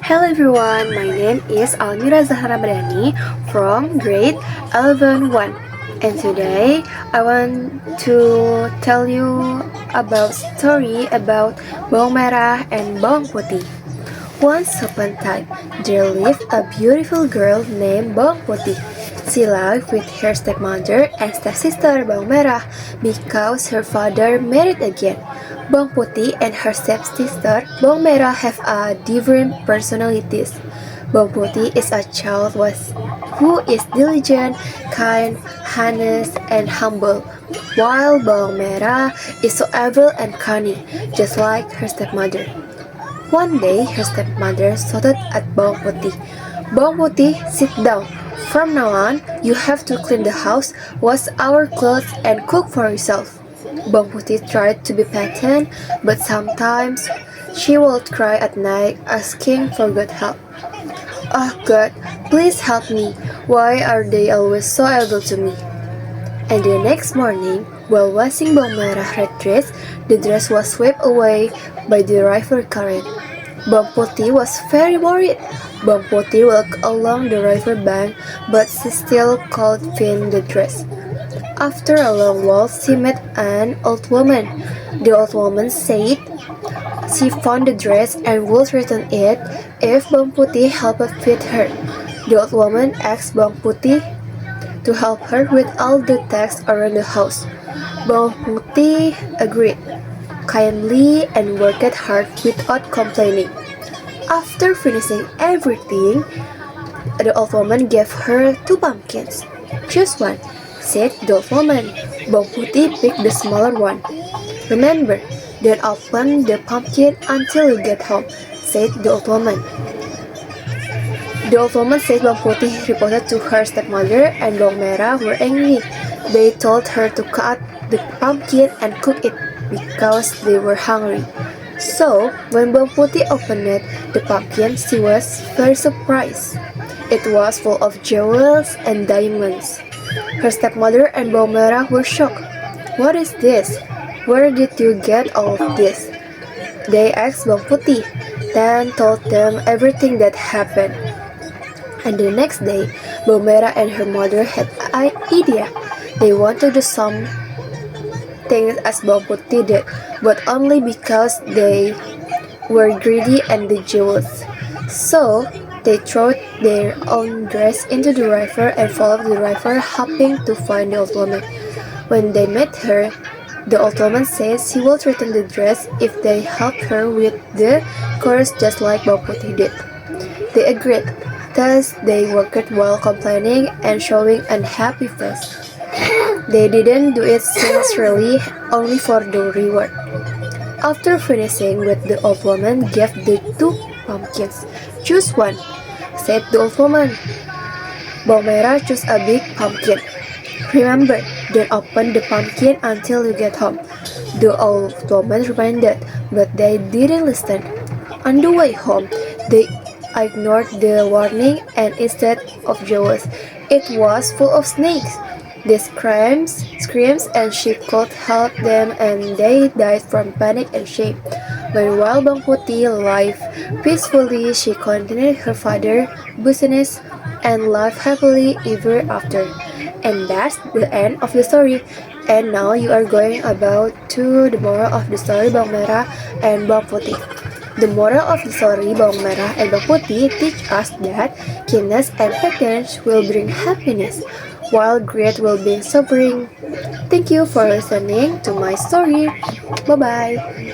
Hello everyone, my name is Almira Zahra Madani from grade 11-1, and today I want to tell you about story about bawang merah and bawang putih. Once upon a time, there lived a beautiful girl named Bawang Putih. She lived with her stepmother and stepsister Bawang Merah because her father married again. Bawang Putih and her stepsister Bawang Merah have different personalities. Bawang Putih is a child who is diligent, kind, honest, and humble, while Bawang Merah is so evil and cunning, just like her stepmother. One day, her stepmother shouted at Bawang Putih, "Bawang Putih, sit down. From now on, you have to clean the house, wash our clothes, and cook for yourself." Bawang Putih tried to be patient, but sometimes she would cry at night asking for God help. "Oh God, please help me. Why are they always so evil to me?" And the next morning, while washing Bawang Merah red dress, the dress was swept away by the river current. Bawang Putih was very worried. Bawang Putih walked along the river bank, but she still couldn't find the dress. After a long walk, she met an old woman. The old woman said she found the dress and would return it if Bawang Putih helped feed her. The old woman asked Bawang Putih to help her with all the tasks around the house. Bawang Putih agreed kindly and worked hard without complaining. After finishing everything, the old woman gave her 2 pumpkins. "Choose one," said the old woman. Bawang Putih picked the smaller one. "Remember, don't open the pumpkin until you get home," said the old woman. The old woman said Bawang Putih reported to her stepmother, and Bawang Merah were angry. They told her to cut the pumpkin and cook it because they were hungry. So, when Bawang Putih opened the pumpkin, she was very surprised. It was full of jewels and diamonds. Her stepmother and Bawang Merah were shocked. "What is this? Where did you get all of this?" They asked Bawang Putih, then told them everything that happened. And the next day, Bawang Merah and her mother had an idea. They wanted to do some things as Bawang Putih did, but only because they were greedy and the jewels. So they threw their own dress into the river and followed the river, hoping to find the old woman. When they met her, the old woman said she would return the dress if they helped her with the chores just like Bawang Putih did. They agreed. Thus, they worked while complaining and showing unhappy face. They didn't do it sincerely, only for the reward. After finishing with the old woman gave the 2 pumpkins. "Choose one," said the old woman. Bawang Merah chose a big pumpkin. "Remember, don't open the pumpkin until you get home," the old woman reminded, but they didn't listen. On the way home, they ignored the warning, and instead of jewels, it was full of snakes. They screams, and she could help them, and they died from panic and shame. But while Bawang Putih lived peacefully, she continued her father's business and lived happily ever after. And that's the end of the story. And now you are going about to the moral of the story Bawang Merah and Bawang Putih. The moral of the story Bawang Merah and Bawang Putih teach us that kindness and patience will bring happiness, while greed will bring suffering. Thank you for listening to my story. Bye-bye.